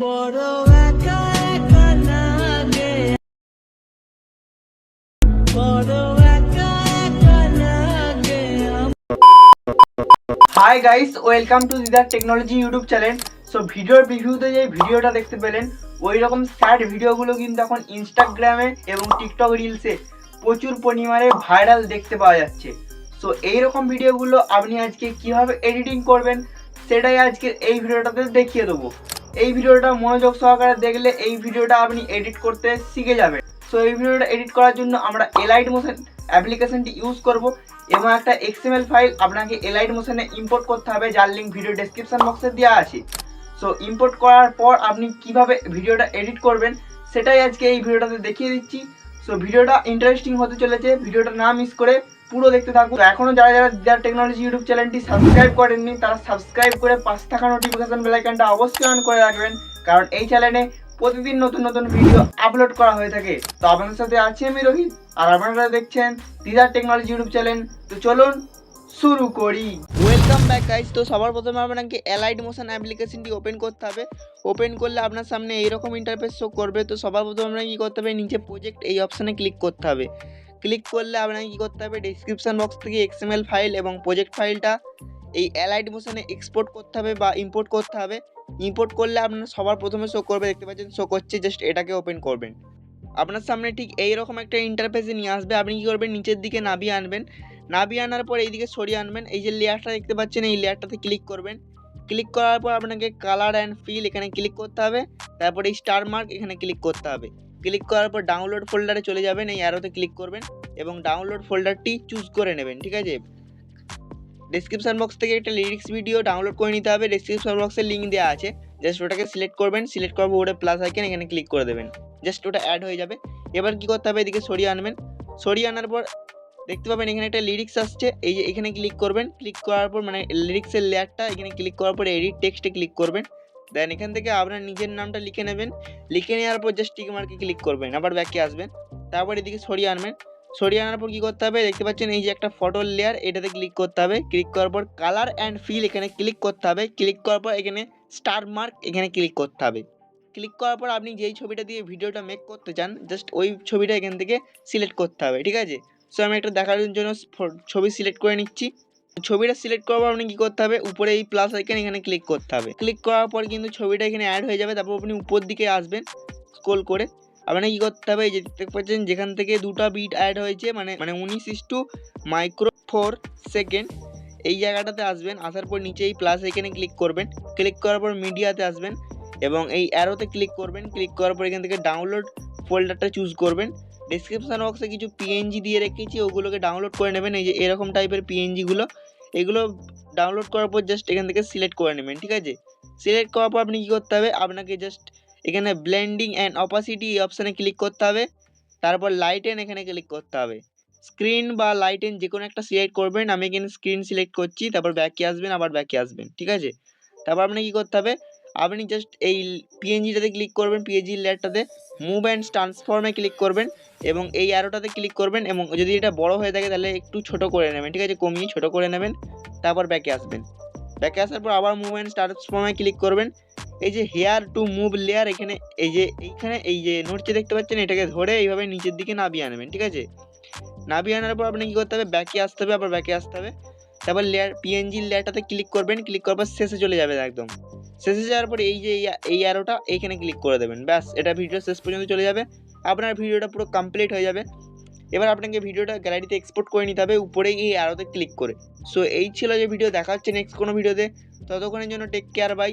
বড় একা একা লাগে, বড় একা একা লাগে। Hi guys, welcome to Didar technology YouTube channel. So ভিডিওর রিভিউতে যে ভিডিওটা দেখতে পেলেন ওই রকম স্যাড ভিডিওগুলো কিন্তু এখন ইনস্টাগ্রামে এবং টিকটক রিলসে প্রচুর পরিমাণে ভাইরাল দেখতে পাওয়া যাচ্ছে। সো এইরকম ভিডিওগুলো আপনি আজকে কিভাবে এডিটিং করবেন সেটাই আজকে এই ভিডিওটাতে দেখিয়ে দেবো। এই ভিডিওটা মনোযোগ সহকারে দেখলে এই ভিডিওটা আপনি এডিট করতে শিখে যাবেন। সো এই ভিডিওটা এডিট করার জন্য আমরা এলাইট মোশন অ্যাপ্লিকেশনটি ইউজ করব এবং একটা এক্সএমএল ফাইল আপনাকে এলাইট মোশনে ইম্পোর্ট করতে হবে, যার লিঙ্ক ভিডিও ডেসক্রিপশন বক্সে দেওয়া আছে। সো ইম্পোর্ট করার পর আপনি কিভাবে ভিডিওটা এডিট করবেন সেটাই আজকে এই ভিডিওটাতে দেখিয়ে দিচ্ছি। সো ভিডিওটা ইন্টারেস্টিং হতে চলেছে, ভিডিওটা না মিস করে পুরো দেখতে থাকুন। এখনও যারা যারা দিদার টেকনোলজি ইউটিউব চ্যানেলটি সাবস্ক্রাইব করেননি তারা সাবস্ক্রাইব করে পাশে থাকা নোটিফিকেশন বেল আইকনটা অবশ্যই অন করে রাখবেন, কারণ এই চ্যানেলে প্রতিদিন নতুন নতুন ভিডিও আপলোড করা হয়ে থাকে। তো আপনাদের সাথে আছি আমি রোহিত, আর আপনারা দেখছেন দিদার টেকনোলজি ইউটিউব চ্যানেল। তো চলুন শুরু করি। Welcome back guys. তো সবার প্রথমে আপনাকে এলাইট মোশন অ্যাপ্লিকেশনটি ওপেন করতে হবে। ওপেন করলে আপনার সামনে এইরকম ইন্টারফেস শো করবে। তো সবার প্রথমে আপনাকে কী করতে হবে, নিচে প্রজেক্ট এই অপশানে ক্লিক করতে হবে। ক্লিক করলে আপনাকে কী করতে হবে, ডেসক্রিপশন বক্স থেকে এক্সএমএল ফাইল এবং প্রজেক্ট ফাইলটা এই এলাইট মোশনে এক্সপোর্ট করতে হবে বা ইম্পোর্ট করতে হবে। ইম্পোর্ট করলে আপনার সবার প্রথমে শো করবে, দেখতে পাচ্ছেন শো করছে, জাস্ট এটাকে ওপেন করবেন। আপনার সামনে ঠিক এইরকম একটা ইন্টারফেসে নিয়ে আসবে। আপনি কী করবেন, নিচের দিকে নামিয়ে আনবেন। নামিয়ে আনার পর এইদিকে সরিয়ে আনবেন। এই যে লেয়ারটা দেখতে পাচ্ছেন এই লেয়ারটাতে ক্লিক করবেন। ক্লিক করার পর আপনাকে কালার অ্যান্ড ফিল এখানে ক্লিক করতে হবে। তারপরে এই স্টার মার্ক এখানে ক্লিক করতে হবে। ক্লিক করার পর ডাউনলোড ফোল্ডারে চলে যাবেন, এই অ্যারোতে ক্লিক করবেন এবং ডাউনলোড ফোল্ডারটি চুজ করে নেবেন, ঠিক আছে। ডেসক্রিপশন বক্স থেকে একটা লিরিক্স ভিডিও ডাউনলোড করে নিতে হবে, ডেসক্রিপশন বক্সের লিঙ্ক দেওয়া আছে। জাস্ট ওটাকে সিলেক্ট করবেন, সিলেক্ট করার পর ওটা প্লাস আইকন এখানে ক্লিক করে দেবেন, জাস্ট ওটা অ্যাড হয়ে যাবে। এবার কী করতে হবে, এদিকে সরিয়ে আনবেন। সরিয়ে আনার পর দেখতে পাবেন এখানে একটা লিরিক্স আসছে, এই যে এখানে ক্লিক করবেন। ক্লিক করার পর মানে লিরিক্সের লেয়ারটা এখানে ক্লিক করার পর এডিট টেক্সটে ক্লিক করবেন। দেন এখান থেকে আপনার নিজের নামটা লিখে নেবেন। লিখে নেওয়ার পর জাস্ট টিক মার্কে ক্লিক করবেন, আবার ব্যাকে আসবেন। তারপর এদিকে সরিয়ে আনবেন। সরিয়ে আনার পর কী করতে হবে, দেখতে পাচ্ছেন এই যে একটা ফটোর লেয়ার, এটাতে ক্লিক করতে হবে। ক্লিক করার পর কালার অ্যান্ড ফিল এখানে ক্লিক করতে হবে। ক্লিক করার পর এখানে স্টার মার্ক এখানে ক্লিক করতে হবে। ক্লিক করার পর আপনি যেই ছবিটা দিয়ে ভিডিওটা মেক করতে চান জাস্ট ওই ছবিটা এখান থেকে সিলেক্ট করতে হবে, ঠিক আছে। সো আমি একটা দেখার জন্য ছবি সিলেক্ট করে নিচ্ছি। ছবিটা সিলেক্ট করার পর আপনি কী করতে হবে, উপরে এই প্লাস আইকন এখানে ক্লিক করতে হবে। ক্লিক করার পর কিন্তু ছবিটা এখানে অ্যাড হয়ে যাবে। তারপর আপনি উপর দিকে আসবেন স্ক্রল করে। আপনাকে কী করতে হবে, এই যে দেখতে পাচ্ছেন যেখান থেকে দুটো বিট অ্যাড হয়েছে মানে 19:2 মাইক্রো 4 সেকেন্ড, এই জায়গাটাতে আসবেন। আসার পর নিচে এই প্লাস আইকনে ক্লিক করবেন। ক্লিক করার পর মিডিয়াতে আসবেন এবং এই অ্যারোতে ক্লিক করবেন। ক্লিক করার পর এখান থেকে ডাউনলোড ফোল্ডারটা চুজ করবেন। ডেসক্রিপশন বক্সে কিছু পিএনজি দিয়ে রেখেছি, ওগুলোকে ডাউনলোড করে নেবেন। এই যে এরকম টাইপের পিএনজিগুলো, এগুলো ডাউনলোড করার পর জাস্ট এখান থেকে সিলেক্ট করে নেবেন, ঠিক আছে। সিলেক্ট করার পর আপনি কী করতে হবে, আপনাকে জাস্ট এখানে ব্লেন্ডিং অ্যান্ড অপাসিটি এই অপশানে ক্লিক করতে হবে। তারপর লাইটেন এখানে ক্লিক করতে হবে। স্ক্রিন বা লাইটেন যে কোনো একটা সিলেক্ট করবেন। আমি এখানে স্ক্রিন সিলেক্ট করছি। তারপর ব্যাকে আসবেন, আবার ব্যাকে আসবেন, ঠিক আছে। তারপর আপনাকে কী করতে হবে, আপনি জাস্ট এই পিএনজিটাতে ক্লিক করবেন, পিএনজি লেয়ারটাতে মুভ অ্যান্ড ট্রান্সফর্মে ক্লিক করবেন এবং এই অ্যারোটাতে ক্লিক করবেন এবং যদি এটা বড় হয়ে থাকে তাহলে একটু ছোট করে নেবেন, ঠিক আছে, কমিয়ে ছোট করে নেবেন। তারপর ব্যাকে আসবেন। ব্যাকে আসার পর আবার মুভ অ্যান্ড ট্রান্সফর্মে ক্লিক করবেন। এই যে হেয়ার টু মুভ লেয়ার এখানে এইখানে এই যে নড়ছে দেখতে পাচ্ছেন, এটাকে ধরে এইভাবে নিচের দিকে নামিয়ে আনবেন, ঠিক আছে। নামিয়ে আনার পর আপনাকে কী করতে হবে, ব্যাকে আসতে হবে, আবার ব্যাকে আসতে হবে। তারপর লেয়ার পিএনজির লেয়ারটাতে ক্লিক করবেন। ক্লিক করার পর শেষে চলে যাবেন একদম। শেষে যাওয়ার পরে এই যে এই অ্যারোটা এইখানে ক্লিক করে দেবেন, ব্যাস এটা ভিডিও শেষ পর্যন্ত চলে যাবে। আপনার ভিডিওটা পুরো কমপ্লিট হয়ে যাবে। এবার আপনাকে ভিডিওটা গ্যালারিতে এক্সপোর্ট করে নিতে হবে উপরে এই অ্যারোতে ক্লিক করে। সো এই ছিল যে ভিডিও, দেখা হচ্ছে নেক্সট কোনো ভিডিওতে। ততক্ষণের জন্য টেক কেয়ার, বাই।